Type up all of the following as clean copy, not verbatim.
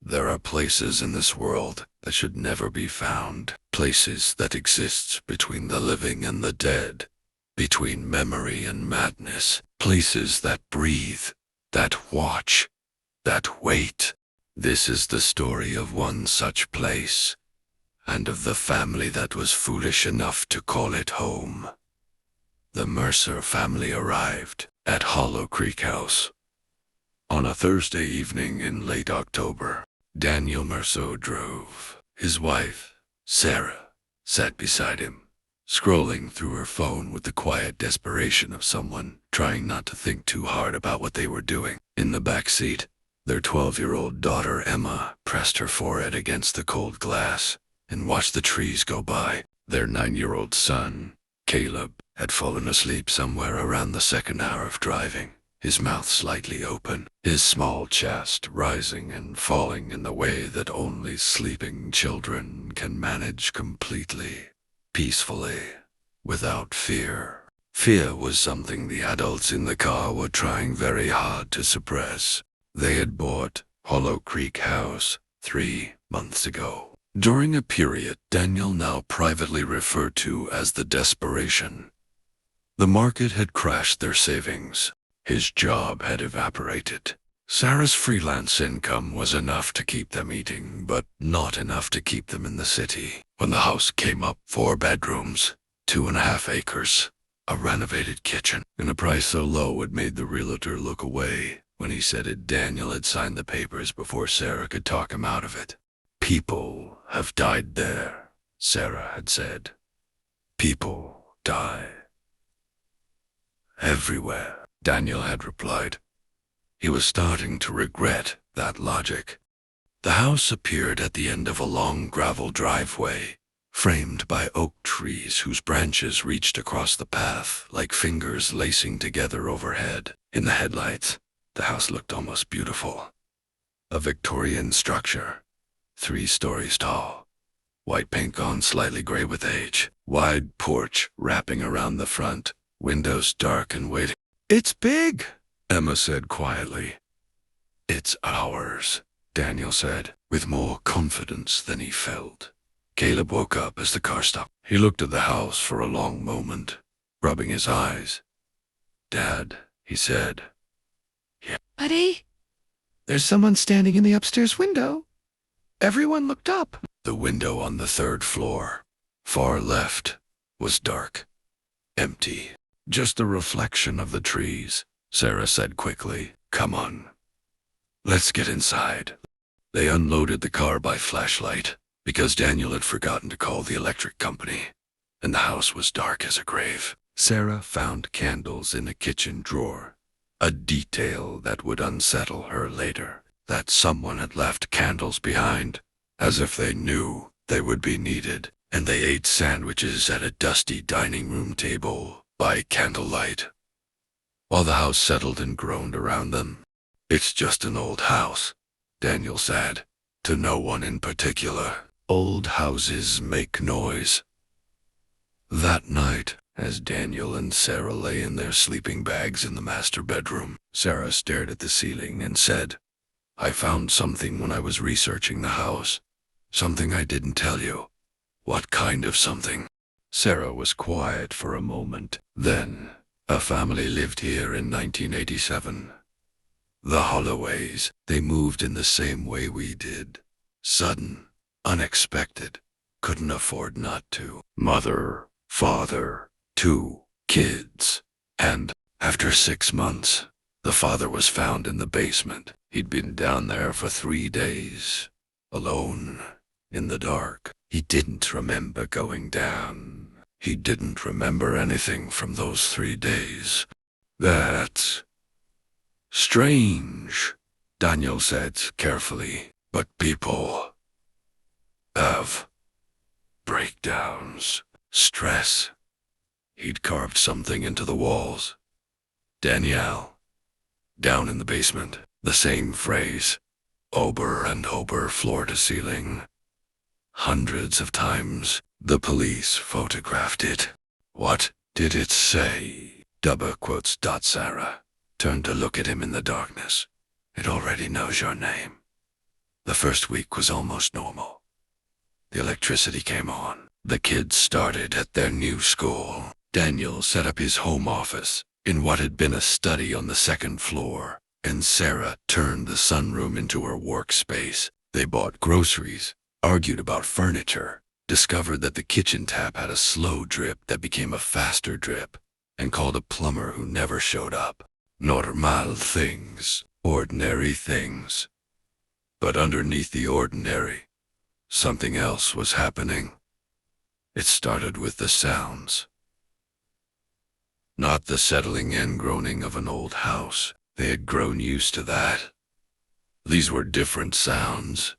There are places in this world that should never be found. Places that exist between the living and the dead, between memory and madness. Places that breathe, that watch, that wait. This is the story of one such place, and of the family that was foolish enough to call it home. The Mercer family arrived at Hollow Creek House on a Thursday evening in late October. Daniel Mercer drove. His wife, Sarah, sat beside him, scrolling through her phone with the quiet desperation of someone trying not to think too hard about what they were doing. In the back seat, their 12-year-old daughter Emma pressed her forehead against the cold glass and watched the trees go by. Their 9-year-old son, Caleb, had fallen asleep somewhere around the second hour of driving, his mouth slightly open, his small chest rising and falling in the way that only sleeping children can manage completely, peacefully, without fear. Fear was something the adults in the car were trying very hard to suppress. They had bought Hollow Creek House 3 months ago, during a period Daniel now privately referred to as the desperation. The market had crashed their savings. His job had evaporated. Sarah's freelance income was enough to keep them eating, but not enough to keep them in the city. When the house came up, 4 bedrooms, 2.5 acres, a renovated kitchen, and a price so low it made the realtor look away when he said Daniel had signed the papers before Sarah could talk him out of it. People have died there, Sarah had said. People die. Everywhere. Daniel had replied. He was starting to regret that logic. The house appeared at the end of a long gravel driveway, framed by oak trees whose branches reached across the path like fingers lacing together overhead. In the headlights, the house looked almost beautiful. A Victorian structure, 3 stories tall, white paint gone slightly gray with age, wide porch wrapping around the front, windows dark and waiting. "It's big," Emma said quietly. "It's ours," Daniel said, with more confidence than he felt. Caleb woke up as the car stopped. He looked at the house for a long moment, rubbing his eyes. "Dad," he said. "Yeah." "Buddy? There's someone standing in the upstairs window." Everyone looked up. The window on the 3rd floor, far left, was dark, empty. "Just a reflection of the trees," Sarah said quickly. "Come on. Let's get inside." They unloaded the car by flashlight, because Daniel had forgotten to call the electric company, and the house was dark as a grave. Sarah found candles in a kitchen drawer, a detail that would unsettle her later, that someone had left candles behind, as if they knew they would be needed, and they ate sandwiches at a dusty dining room table by candlelight, while the house settled and groaned around them. "It's just an old house," Daniel said, to no one in particular. "Old houses make noise." That night, as Daniel and Sarah lay in their sleeping bags in the master bedroom, Sarah stared at the ceiling and said, "I found something when I was researching the house. Something I didn't tell you." "What kind of something?" Sarah was quiet for a moment. "Then, a family lived here in 1987. The Holloways. They moved in the same way we did. Sudden, unexpected, couldn't afford not to. Mother, father, 2 kids. And, after 6 months, the father was found in the basement. He'd been down there for 3 days, alone, in the dark. He didn't remember going down. He didn't remember anything from those 3 days. That's strange," Daniel said carefully. "But people have breakdowns, stress." He'd carved something into the walls. "Danielle, down in the basement." The same phrase, over and over, floor to ceiling. Hundreds of times. The police photographed it. "What did it say?" Double quotes. Sarah turned to look at him in the darkness. "It already knows your name." The first week was almost normal. The electricity came on. The kids started at their new school. Daniel set up his home office in what had been a study on the second floor, and Sarah turned the sunroom into her workspace. They bought groceries, argued about furniture, discovered that the kitchen tap had a slow drip that became a faster drip, and called a plumber who never showed up. Normal things, ordinary things. But underneath the ordinary, something else was happening. It started with the sounds. Not the settling in groaning of an old house. They had grown used to that. These were different sounds,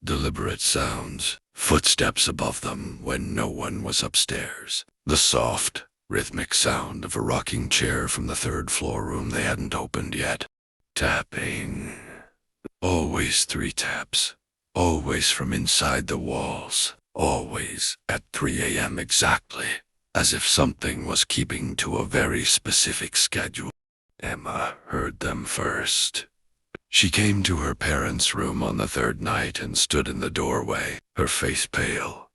deliberate sounds, footsteps above them when no one was upstairs. The soft, rhythmic sound of a rocking chair from the third floor room they hadn't opened yet. Tapping. Always 3 taps. Always from inside the walls. Always at 3 a.m. exactly. As if something was keeping to a very specific schedule. Emma heard them first. She came to her parents' room on the 3rd night and stood in the doorway, her face pale.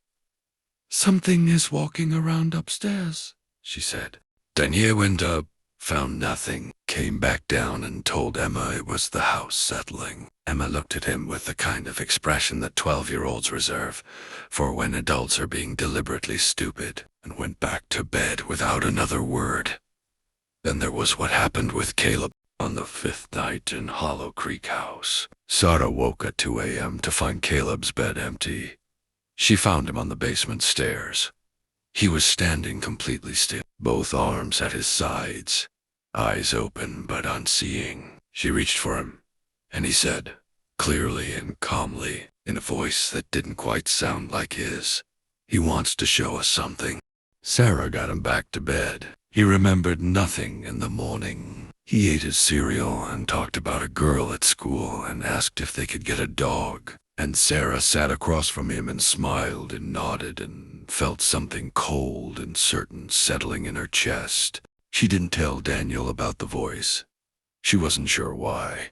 "Something is walking around upstairs," she said. Daniel went up, found nothing, came back down and told Emma it was the house settling. Emma looked at him with the kind of expression that 12-year-olds reserve for when adults are being deliberately stupid, and went back to bed without another word. Then there was what happened with Caleb on the 5th night in Hollow Creek House. Sarah woke at 2 a.m. to find Caleb's bed empty. She found him on the basement stairs. He was standing completely still, both arms at his sides, eyes open but unseeing. She reached for him, and he said, clearly and calmly, in a voice that didn't quite sound like his, "He wants to show us something." Sarah got him back to bed. He remembered nothing in the morning. He ate his cereal and talked about a girl at school and asked if they could get a dog. And Sarah sat across from him and smiled and nodded and felt something cold and certain settling in her chest. She didn't tell Daniel about the voice. She wasn't sure why.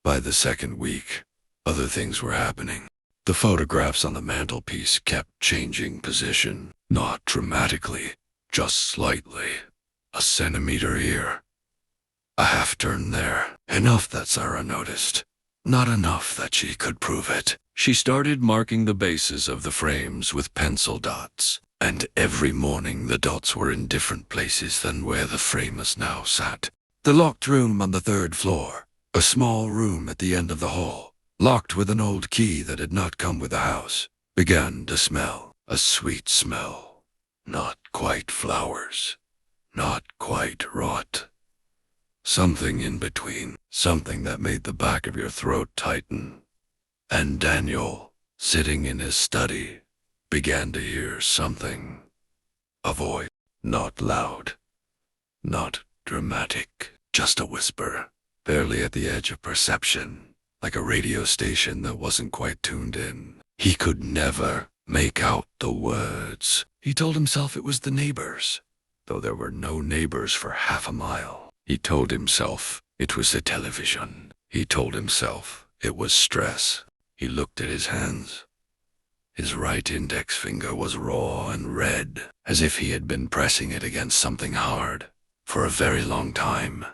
By the 2nd week, other things were happening. The photographs on the mantelpiece kept changing position, not dramatically, just slightly. A centimeter here, a half turn there. Enough that Sarah noticed. Not enough that she could prove it. She started marking the bases of the frames with pencil dots, and every morning the dots were in different places than where the framers now sat. The locked room on the 3rd floor, a small room at the end of the hall, locked with an old key that had not come with the house, began to smell. A sweet smell. Not quite flowers. Not quite rot. Something in between, something that made the back of your throat tighten. And Daniel, sitting in his study, began to hear something. A voice, not loud, not dramatic, just a whisper, barely at the edge of perception, like a radio station that wasn't quite tuned in. He could never make out the words. He told himself it was the neighbors, though there were no neighbors for half a mile. He told himself it was the television. He told himself it was stress. He looked at his hands. His right index finger was raw and red, as if he had been pressing it against something hard for a very long time.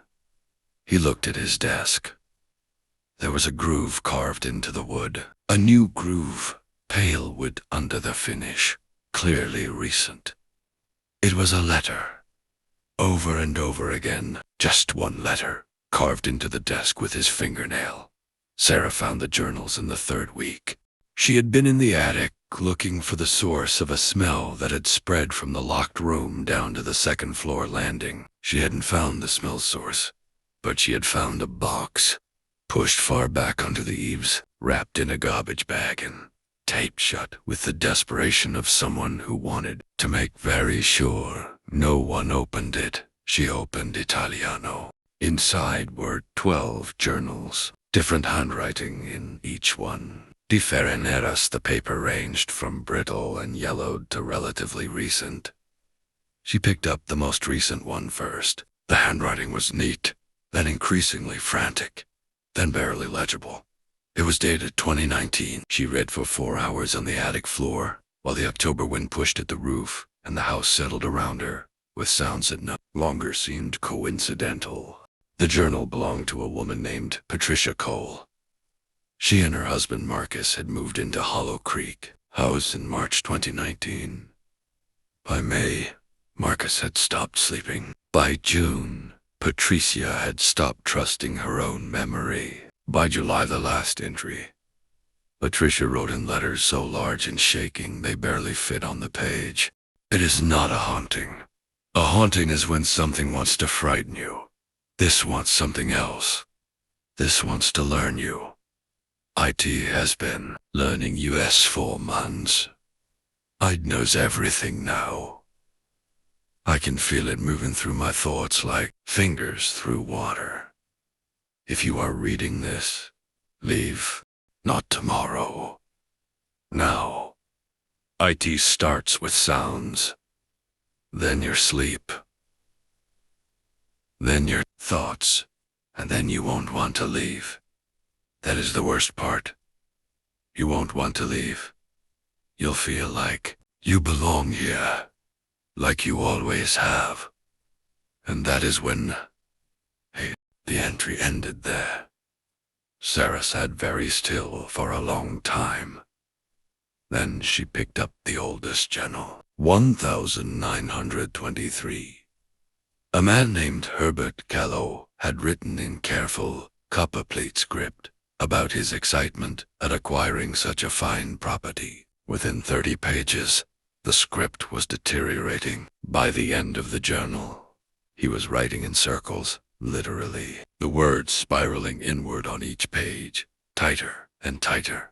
He looked at his desk. There was a groove carved into the wood, a new groove, pale wood under the finish, clearly recent. It was a letter. Over and over again, just one letter, carved into the desk with his fingernail. Sarah found the journals in the 3rd week. She had been in the attic looking for the source of a smell that had spread from the locked room down to the 2nd floor landing. She hadn't found the smell source, but she had found a box, pushed far back onto the eaves, wrapped in a garbage bag and taped shut with the desperation of someone who wanted to make very sure no one opened it. She opened Italiano. Inside were 12 journals, different handwriting in each one. Different eras. The paper ranged from brittle and yellowed to relatively recent. She picked up the most recent one first. The handwriting was neat, then increasingly frantic, then barely legible. It was dated 2019. She read for 4 hours on the attic floor, while the October wind pushed at the roof and the house settled around her, with sounds that no longer seemed coincidental. The journal belonged to a woman named Patricia Cole. She and her husband Marcus had moved into Hollow Creek House in March 2019. By May, Marcus had stopped sleeping. By June, Patricia had stopped trusting her own memory. By July, the last entry, Patricia wrote in letters so large and shaking they barely fit on the page. It is not a haunting. A haunting is when something wants to frighten you. This wants something else. This wants to learn you. IT has been learning US 4 months. It knows everything now. I can feel it moving through my thoughts like fingers through water. If you are reading this, leave. Not tomorrow. Now. IT starts with sounds. Then your sleep. Then your thoughts. And then you won't want to leave. That is the worst part. You won't want to leave. You'll feel like you belong here. Like you always have. And that is when the entry ended there. Sarah sat very still for a long time. Then she picked up the oldest journal. 1923. A man named Herbert Callow had written in careful, copperplate script about his excitement at acquiring such a fine property. Within 30 pages, the script was deteriorating. By the end of the journal, he was writing in circles, literally, the words spiraling inward on each page, tighter and tighter,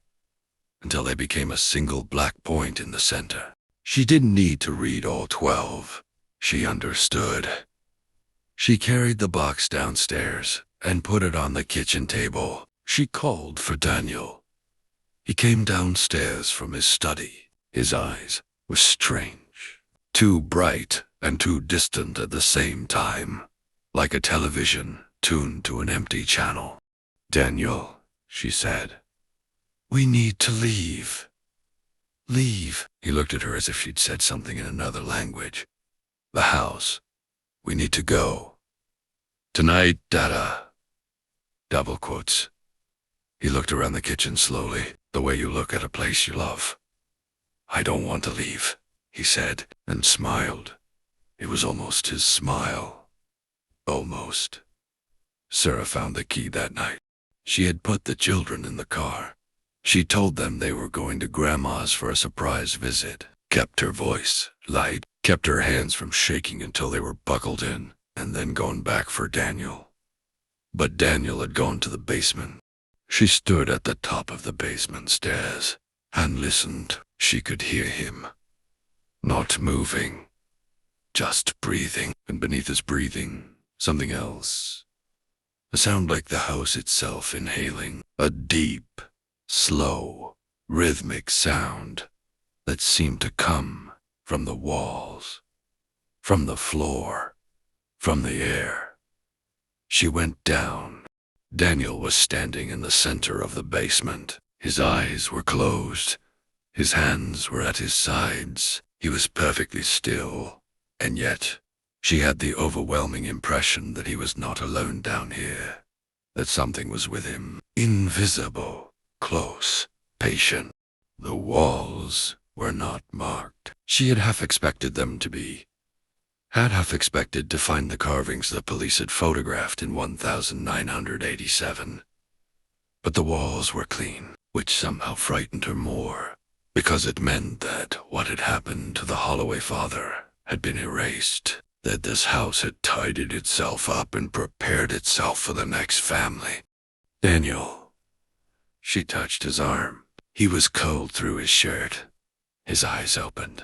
until they became a single black point in the center. She didn't need to read all 12. She understood. She carried the box downstairs and put it on the kitchen table. She called for Daniel. He came downstairs from his study. His eyes were strange, too bright and too distant at the same time, like a television tuned to an empty channel. "Daniel," she said, "we need to leave." "Leave?" He looked at her as if she'd said something in another language. "The house. We need to go. Tonight, Dada." Double quotes. He looked around the kitchen slowly, the way you look at a place you love. "I don't want to leave," he said, and smiled. It was almost his smile. Almost. Sarah found the key that night. She had put the children in the car. She told them they were going to Grandma's for a surprise visit, kept her voice light, kept her hands from shaking until they were buckled in, and then gone back for Daniel. But Daniel had gone to the basement. She stood at the top of the basement stairs and listened. She could hear him. Not moving. Just breathing. And beneath his breathing, something else. A sound like the house itself inhaling. A deep, slow, rhythmic sound that seemed to come from the walls, from the floor, from the air. She went down. Daniel was standing in the center of the basement. His eyes were closed. His hands were at his sides. He was perfectly still. And yet, she had the overwhelming impression that he was not alone down here, that something was with him, invisible, close, patient. The walls were not marked. She had half expected them to be. Had half expected to find the carvings the police had photographed in 1987. But the walls were clean, which somehow frightened her more, because it meant that what had happened to the Holloway father had been erased, that this house had tidied itself up and prepared itself for the next family. "Daniel." She touched his arm. He was cold through his shirt. His eyes opened.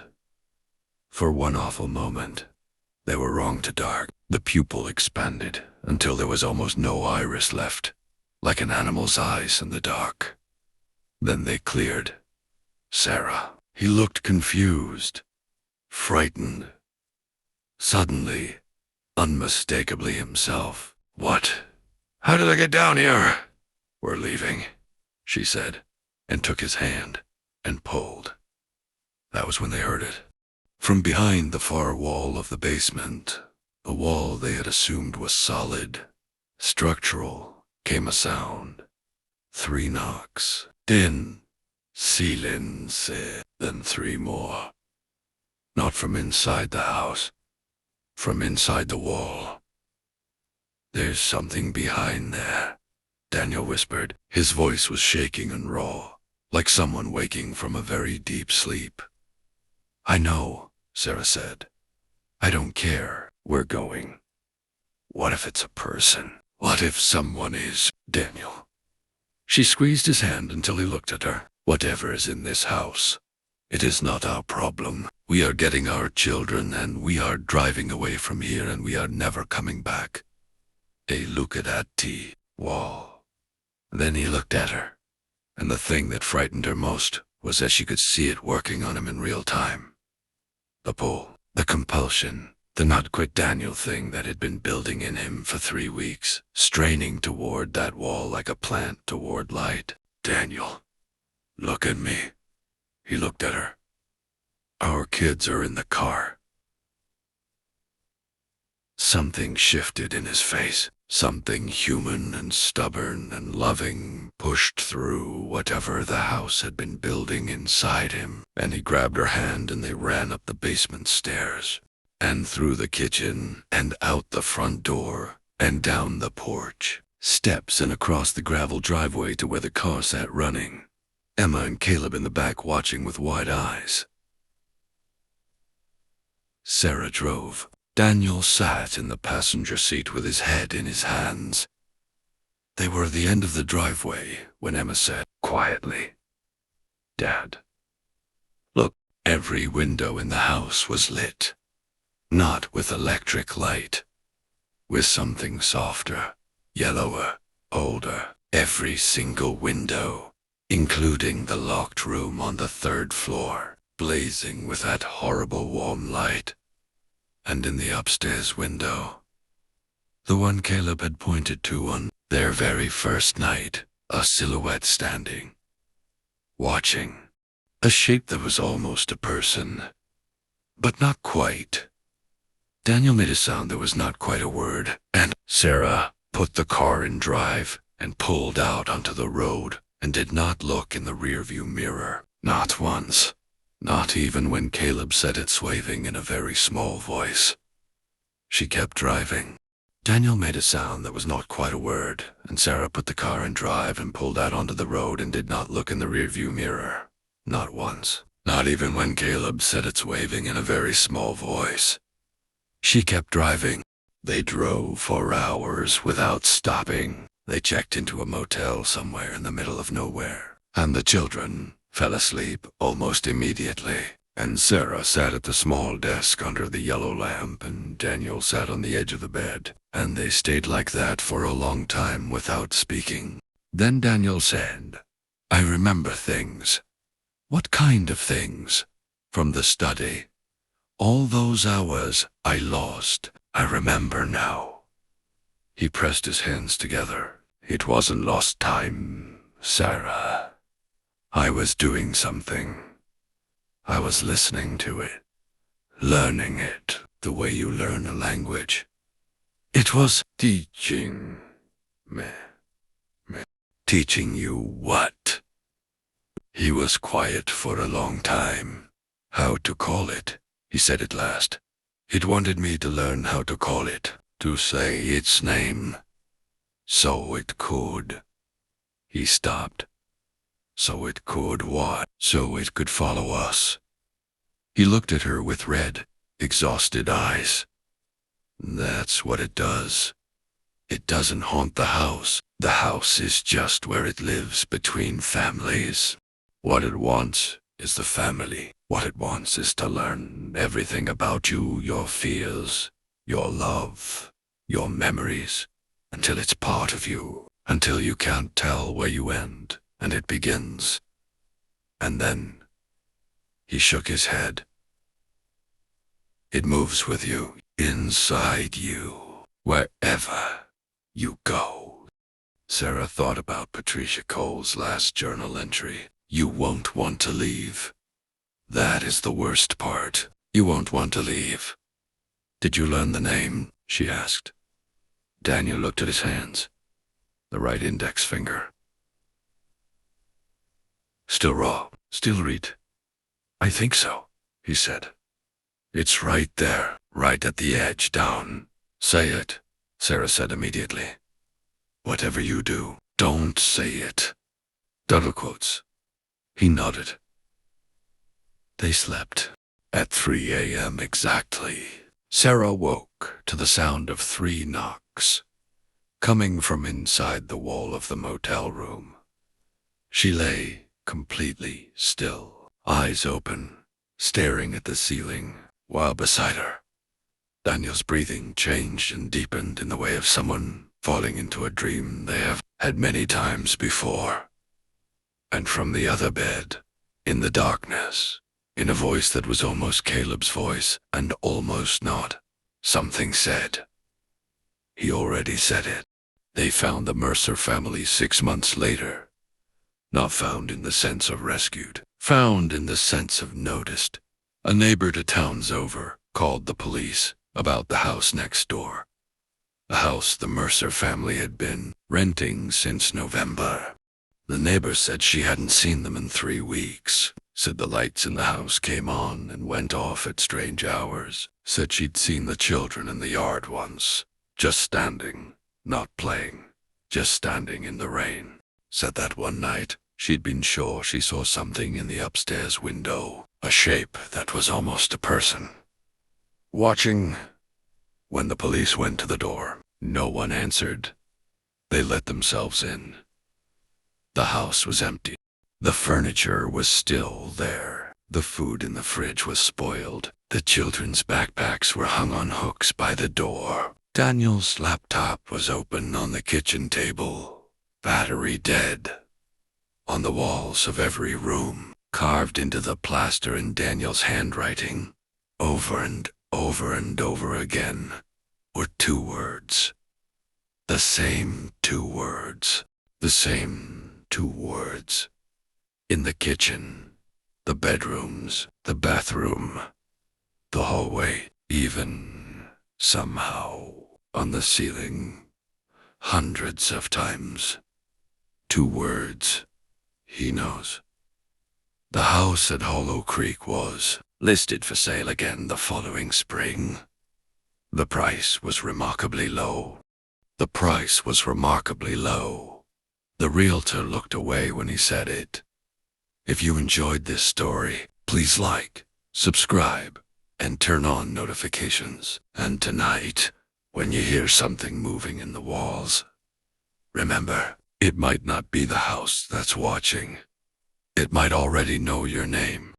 For one awful moment, they were wrong to dark. The pupil expanded until there was almost no iris left, like an animal's eyes in the dark. Then they cleared. "Sarah." He looked confused, frightened. Suddenly, unmistakably himself. "What? How did I get down here?" "We're leaving." she said, and took his hand and pulled. That was when they heard it. From behind the far wall of the basement, a wall they had assumed was solid, structural, came a sound. 3 knocks. Din. Silense. Then 3 more. Not from inside the house, from inside the wall. There's something behind there, Daniel whispered. His voice was shaking and raw, like someone waking from a very deep sleep. I know, Sarah said. I don't care. We're going. What if it's a person? What if someone is Daniel? She squeezed his hand until he looked at her. Whatever is in this house, it is not our problem. We are getting our children and we are driving away from here and we are never coming back. They look at that wall. Then he looked at her, and the thing that frightened her most was that she could see it working on him in real time. The pull, the compulsion, the not quit Daniel thing that had been building in him for 3 weeks, straining toward that wall like a plant toward light. Daniel, look at me. He looked at her. Our kids are in the car. Something shifted in his face. Something human and stubborn and loving pushed through whatever the house had been building inside him, and he grabbed her hand and they ran up the basement stairs, and through the kitchen, and out the front door, and down the porch, steps and across the gravel driveway to where the car sat running. Emma and Caleb in the back watching with wide eyes. Sarah drove. Daniel sat in the passenger seat with his head in his hands. They were at the end of the driveway when Emma said quietly, Dad, look, every window in the house was lit. Not with electric light, with something softer, yellower, older. Every single window, including the locked room on the 3rd floor, blazing with that horrible warm light. And in the upstairs window, the one Caleb had pointed to on their very first night, a silhouette standing, watching, a shape that was almost a person, but not quite. Daniel made a sound that was not quite a word, and Sarah put the car in drive and pulled out onto the road and did not look in the rearview mirror, not once. Not even when Caleb said it swaying in a very small voice. She kept driving. Daniel made a sound that was not quite a word, and Sarah put the car in drive and pulled out onto the road and did not look in the rearview mirror. Not once. Not even when Caleb said it swaying in a very small voice. She kept driving. They drove for hours without stopping. They checked into a motel somewhere in the middle of nowhere, and the children fell asleep almost immediately, and Sarah sat at the small desk under the yellow lamp, and Daniel sat on the edge of the bed, and they stayed like that for a long time without speaking. Then Daniel said, I remember things. What kind of things? From the study. All those hours I lost, I remember now. He pressed his hands together. It wasn't lost time, Sarah. I was doing something. I was listening to it, learning it the way you learn a language. It was teaching me. Teaching you what? He was quiet for a long time. How to call it, he said at last. It wanted me to learn how to call it, to say its name, so it could. He stopped. So it could what? So it could follow us. He looked at her with red, exhausted eyes. That's what it does. It doesn't haunt the house. The house is just where it lives between families. What it wants is the family. What it wants is to learn everything about you, your fears, your love, your memories, until it's part of you, until you can't tell where you end. And it begins. And then he shook his head. It moves with you, inside you, wherever you go. Sarah thought about Patricia Cole's last journal entry. You won't want to leave. That is the worst part. You won't want to leave. Did you learn the name? She asked. Daniel looked at his hands. The right index finger. Still raw. Still read. I think so, he said. It's right there, right at the edge down. Say it, Sarah said immediately. Whatever you do, don't say it. Double quotes. He nodded. They slept. At 3 a.m. exactly, Sarah woke to the sound of 3 knocks, coming from inside the wall of the motel room. She lay completely still, eyes open, staring at the ceiling, while beside her, Daniel's breathing changed and deepened in the way of someone falling into a dream they have had many times before. And from the other bed, in the darkness, in a voice that was almost Caleb's voice and almost not, something said. He already said it. They found the Mercer family 6 months later. Not found in the sense of rescued, found in the sense of noticed. A neighbor to towns over called the police about the house next door. A house the Mercer family had been renting since November. The neighbor said she hadn't seen them in 3 weeks. Said the lights in the house came on and went off at strange hours. Said she'd seen the children in the yard once, just standing, not playing, just standing in the rain. Said that one night she'd been sure she saw something in the upstairs window, a shape that was almost a person. Watching. When the police went to the door, no one answered. They let themselves in. The house was empty. The furniture was still there. The food in the fridge was spoiled. The children's backpacks were hung on hooks by the door. Daniel's laptop was open on the kitchen table, battery dead. On the walls of every room, carved into the plaster in Daniel's handwriting, over and over and over again, were 2 words. The same 2 words. The same 2 words. In the kitchen, the bedrooms, the bathroom, the hallway, even, somehow, on the ceiling, hundreds of times. 2 words. He knows. The house at Hollow Creek was listed for sale again the following spring. The price was remarkably low. The price was remarkably low. The realtor looked away when he said it. If you enjoyed this story, please like, subscribe, and turn on notifications. And tonight, when you hear something moving in the walls, remember, it might not be the house that's watching. It might already know your name.